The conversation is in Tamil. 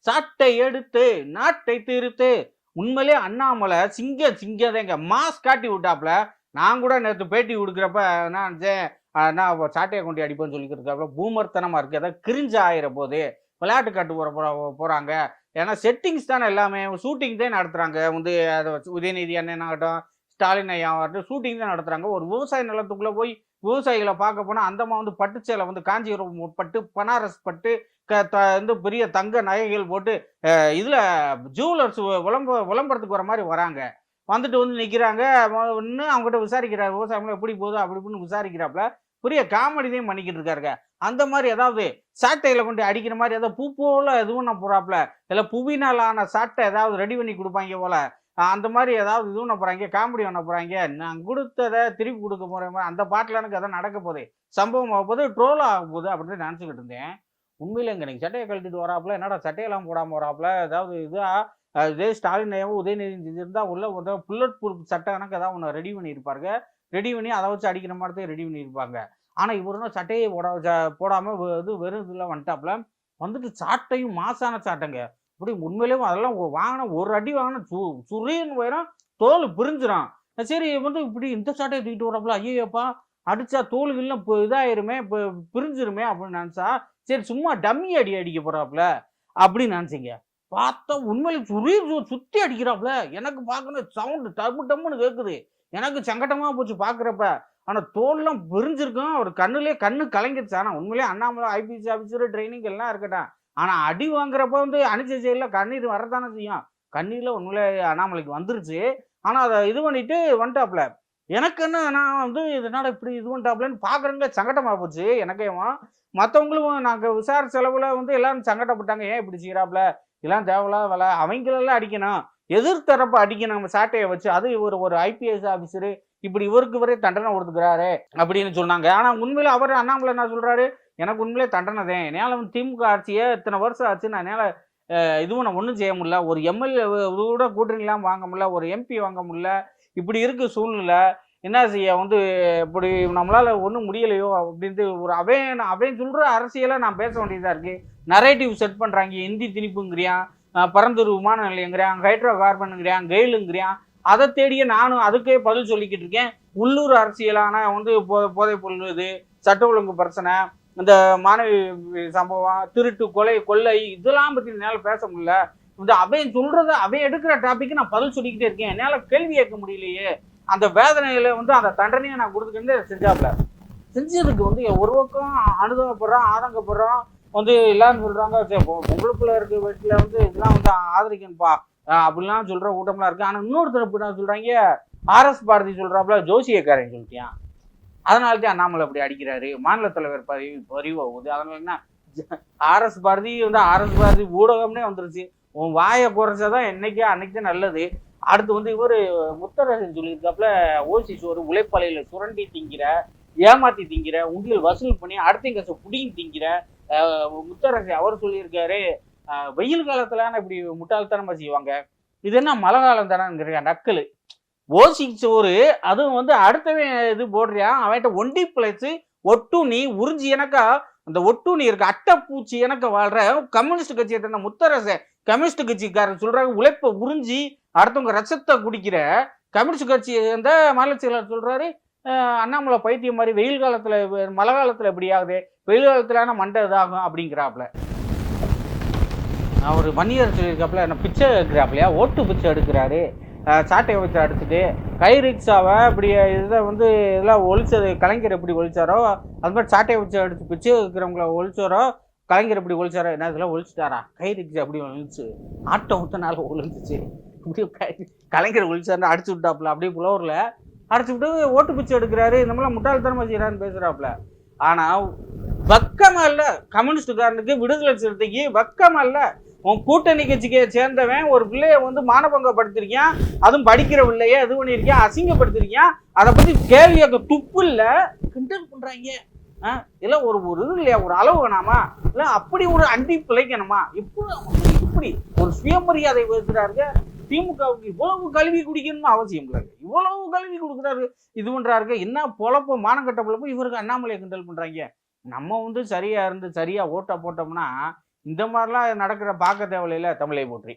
சாட்டை எடுத்து நாட்டை திருத்து. உண்மையிலே அண்ணாமலை சிங்கதேங்க மாஸ் காட்டி விட்டாப்ல. நான் கூட நேற்று பேட்டி கொடுக்குறப்ப நான் நினச்சேன், நான் சாட்டையை கொண்டு அடிப்பேன்னு சொல்லிக்கிறதுக்காக பூமர்த்தனமா இருக்கு, ஏதாவது கிரிஞ்சு ஆயிர போது விளையாட்டு காட்டு போறாங்க. ஏன்னா செட்டிங்ஸ் தானே எல்லாமே, ஷூட்டிங் தான் நடத்துறாங்க. வந்து அதை உதயநிதி அண்ணன் ஆகட்டும், ஸ்டாலின் ஐயா ஆகட்டும், ஷூட்டிங் தான் நடத்துறாங்க. ஒரு விவசாய நிலத்துக்குள்ள போய் விவசாயிகளை பார்க்க போனா அந்தமா வந்து பட்டுச்சேலை வந்து காஞ்சிபுரம் பட்டு, பனாரஸ் பட்டு, வந்து பெரிய தங்க நகைகள் போட்டு இதுல ஜுவலர்ஸ் விளம்பரத்துக்கு வர மாதிரி வராங்க. வந்துட்டு வந்து நிக்கிறாங்க. இன்னும் அவங்ககிட்ட விசாரிக்கிறார், விவசாயம் எப்படி போகுது அப்படி இப்படின்னு விசாரிக்கிறாப்புல. பெரிய காமெடியும் பண்ணிக்கிட்டு இருக்காருங்க. அந்த மாதிரி ஏதாவது சாட்டையில கொண்டு அடிக்கிற மாதிரி ஏதாவது பூ போல எதுவும் நான் போறாப்புல, இல்ல புவினால் ஆன சாட்டை ஏதாவது ரெடி பண்ணி கொடுப்பாங்க போல, அந்த மாதிரி ஏதாவது இது பண்ண போறாங்க, காமெடி பண்ண போறாங்க. நான் கொடுத்ததை திருப்பி கொடுக்க போறேன். அந்த பாட்டில் எனக்கு அதான் நடக்க போகுது, சம்பவம் ஆக போகுது, ட்ரோல் ஆக போகுது அப்படின்னு நினைச்சுக்கிட்டு இருந்தேன். உண்மையில எங்க நீங்க சட்டையை கழட்டிட்டு வராப்புல, என்னடா சட்டையெல்லாம் போடாம வராப்புல, ஏதாவது இதா இதே ஸ்டாலின் ஐயாவும் உதயநிதி இருந்தா உள்ள புல்லட் ப்ரூஃப் சட்டை கணக்கு ஏதாவது ஒன்று ரெடி பண்ணியிருப்பாருங்க. ரெடி பண்ணி அதை வச்சு அடிக்கிற மாதிரி தான் ரெடி பண்ணியிருப்பாங்க. ஆனா இவருன்னா சட்டையை போடாம இது வெறும் இதெல்லாம் வந்துட்டாப்புல. வந்துட்டு சாட்டையும் மாசான சாட்டைங்க. அப்படி உண்மையிலேயும் அதெல்லாம் வாங்கினா ஒரு அடி வாங்கினா சுரீன்னு போயிடும், தோல் பிரிஞ்சிடும். சரி வந்து இப்படி இந்த சாட்டையை தூக்கிட்டு வராப்புல, ஐயோப்பா அடிச்சா தோல்கள்லாம் இப்போ இதாயிருமே, இப்போ பிரிஞ்சிருமே அப்படின்னு நினைச்சா, சரி சும்மா டம்மி அடிக்க போறாப்புல அப்படின்னு நினைச்சிங்க. பார்த்தா உண்மையில சுத்தி அடிக்கிறாப்புல. எனக்கு பார்க்கணும் சவுண்டு டம்முன்னு கேட்குது. எனக்கு சங்கட்டமா போச்சு பார்க்குறப்ப. ஆனா தோல்லாம் பிரிஞ்சிருக்கும். அவர் கண்ணு கலங்கிடுச்சு. ஆனா உண்மையிலேயே அண்ணாமலை ஐபிஎஸ் ஆஃபீஸர் ட்ரைனிங் எல்லாம் இருக்கட்டும். ஆனா அடி வாங்குறப்ப வந்து அனுச்ச செயல கண்ணீர் வரத்தானே செய்யும். கண்ணீர்ல உண்மையிலே அண்ணாமலைக்கு வந்துருச்சு. ஆனா அதை இது பண்ணிட்டு வந்துட்டாப்புல. எனக்கு என்ன, நான் வந்து இதனால இப்படி இது பண்ணிட்டாப்புலன்னு பார்க்குறவங்க சங்கட்டமா போச்சு எனக்கேவும். மற்றவங்களும் நாங்கள் விசாரணை செலவுல வந்து எல்லாரும் சங்கடப்பட்டாங்க. ஏன் இப்படி செய்யறாப்புல, இதெல்லாம் தேவையில்லாத வேலை, அவங்களெல்லாம் அடிக்கணும், எதிர்த்தரப்ப அடிக்கணும் நம்ம சாட்டையை வச்சு. அது இவர் ஒரு ஐபிஎஸ் ஆஃபீஸரு, இப்படி இவருக்கு இவரே தண்டனை கொடுத்துக்கிறாரு அப்படின்னு சொன்னாங்க. ஆனா உண்மையில அவர் அண்ணாமலை என்ன சொல்றாரு, எனக்கு உண்மையிலே தண்டனை தான். என்னால் வந்து திமுக ஆட்சியை இத்தனை வருஷம் ஆச்சு, நான் என்னால் இதுவும் நான் ஒன்றும் செய்ய முடியல, ஒரு எம்எல்ஏ கூட கூட்டணிலாம் வாங்க முடியல, ஒரு எம்பி வாங்க முடியல, இப்படி இருக்கு சூழ்நிலை, என்ன செய்ய வந்து இப்படி நம்மளால ஒன்றும் முடியலையோ அப்படின்ட்டு ஒரு அவன் சொல்ற அரசியலை நான் பேச வேண்டியதா இருக்கு. நரேட்டிவ் செட் பண்றாங்க. இந்தி திணிப்புங்கிறியான், பரந்தூர் விமான நிலையங்கிறான், ஹைட்ரோ கார்பனுங்கிறான், கெயிலுங்கிறான். அதை தேடியே நானும் அதுக்கே பதில் சொல்லிக்கிட்டு இருக்கேன். உள்ளூர் அரசியலான வந்து போதைப் பொருள், இது சட்ட ஒழுங்கு பிரச்சனை, இந்த மாணவி சம்பவம், திருட்டு, கொலை, கொள்ளை, இதெல்லாம் பத்தி என்னால் பேச முடியல. இந்த அவன் சொல்றத அவன் எடுக்கிற டாபிக் நான் பதில் சொல்லிக்கிட்டே இருக்கேன். என்னால் கேள்வி கேட்க முடியலையே. அந்த வேதனையில வந்து அந்த தண்டனையை நான் கொடுத்துக்கிட்டே செஞ்சாப்ல. செஞ்சதுக்கு வந்து ஒரு பக்கம் அனுதாபப்படுறோம், ஆதங்கப்படுறோம். வந்து எல்லாரும் சொல்றாங்க, உங்களுக்குள்ள இருக்க வீட்டுல வந்து இதெல்லாம் வந்து ஆதரிக்கணும்பா அப்படிலாம் சொல்ற கூட்டம்லாம் இருக்கு. ஆனா இன்னொரு தரப்பு என்ன சொல்றாங்க, RS பாரதி சொல்றாப்புல ஜோசியக்காரன் சொல்லிட்டியான், அதனாலதான் அண்ணாமலை அப்படி அடிக்கிறாரு, மாநில தலைவர் பறிவாகுது. அதனால என்ன, RS பாரதி வந்து RS பாரதி ஊடகம்னே வந்துருச்சு. உன் வாயை குறைச்சாதான் அன்னைக்கு தான் நல்லது. அடுத்து வந்து இவர் முத்தரசன் சொல்லியிருக்காப்புல, ஓசி சோறு உழைப்பாளையில சுரண்டி திங்கிற, ஏமாத்தி திங்கிற, உண்டியல் வசூல் பண்ணி அடுத்த கசை புடிங்கி திங்கிற முத்தரசு அவர் சொல்லியிருக்காரு, வெயில் காலத்துல இப்படி முட்டாள்தனமா செய்வாங்க, இது என்ன மழை காலம் தானேங்கிற நக்கல். ஓசி சோறு அதுவும் வந்து அடுத்தவன் இது போடுறியா, அவன்கிட்ட ஒண்டி பிழைச்சு ஒட்டுணி உறிஞ்சி எனக்கா அந்த ஒட்டுணி இருக்க அட்டைப்பூச்சி எனக்கு வாழ்ற கம்யூனிஸ்ட் கட்சியை தந்த முத்தரச கம்யூனிஸ்ட் கட்சிக்காரன் சொல்றாங்க, உழைப்ப உறிஞ்சி அடுத்தவங்க ரசத்தை குடிக்கிற கம்யூனிஸ்ட் கட்சி அந்த மாநில செயலர் சொல்றாரு, அண்ணாமலை பைத்தியம் மாதிரி வெயில் காலத்துல மழை காலத்துல எப்படி ஆகுது, வெயில் காலத்துல மண்டை இதாகும் அப்படிங்கிறாப்புல. அவர் வன்னியர் சொல்லியிருக்காப்புல, என்ன பிச்சை எடுக்கிறாப்புலையா, ஓட்டு பிச்சை எடுக்கிறாரு, சாட்டையை வச்சு அடிச்சுட்டு கை ரிக்ஷாவை இப்படி இதை வந்து இதெல்லாம் ஒழிச்சது கலைஞர் எப்படி ஒழிச்சாரோ அது மாதிரி சாட்டையை வச்சு அடிச்சு பிச்சை இருக்கிறவங்கள ஒழிச்சாரோ கலைஞர் எப்படி ஒழிச்சாரோ, என்ன இதெல்லாம் ஒழிச்சிட்டாரா, கை ரிக்ஷா எப்படி ஒழிச்சு ஆட்டோ ஊத்தனால ஒழிஞ்சிச்சு, இப்படி கலைஞர் ஒழிச்சாருன்னு அடிச்சு விட்டாப்புல. அப்படியே புலவரில் அடிச்சு விட்டு ஓட்டு பிச்சை எடுக்கிறாரு, இந்த மாதிரிலாம் முட்டாள்தனமா செய்யறான்னு பேசுறாப்புல. ஆனா வக்கமா இல்ல கம்யூனிஸ்டுக்காரனுக்கு, விடுதலை சிறுத்தைக்கு வக்கமா இல்ல. உன் கூட்டணி கட்சிக்கு சேர்ந்தவன் ஒரு பிள்ளைய வந்து மானபங்கப்படுத்திருக்கான், அதுவும் படிக்கிற பிள்ளைய இது பண்ணிருக்கான், அசிங்கப்படுத்திருக்கான், அதை பத்தி கேள்வி கேட்க துப்பு இல்ல, கிண்டல் பண்றாங்க. இல்ல ஒரு இது இல்லையா, ஒரு அளவு வேணாமா, இல்ல அப்படி ஒரு அண்டி பிழைக்கணுமா, இப்படி ஒரு சுயமரியாதை பேசுறாரு. திமுகவுக்கு இவ்வளவு கல்வி குடிக்கணும்னு அவசியம் இல்லை, இவ்வளவு கல்வி கொடுக்குறாரு, இது பண்றாரு, என்ன பொழப்ப மானங்கட்ட பொழப்பு. இவருக்கு அண்ணாமலையை கிண்டல் பண்றாங்க. நம்ம வந்து சரியா இருந்து சரியா ஓட்டா போட்டோம்னா இந்த மாதிரிலாம் நடக்கிற பார்க்க தேவையில்ல தமிழை போற்றி.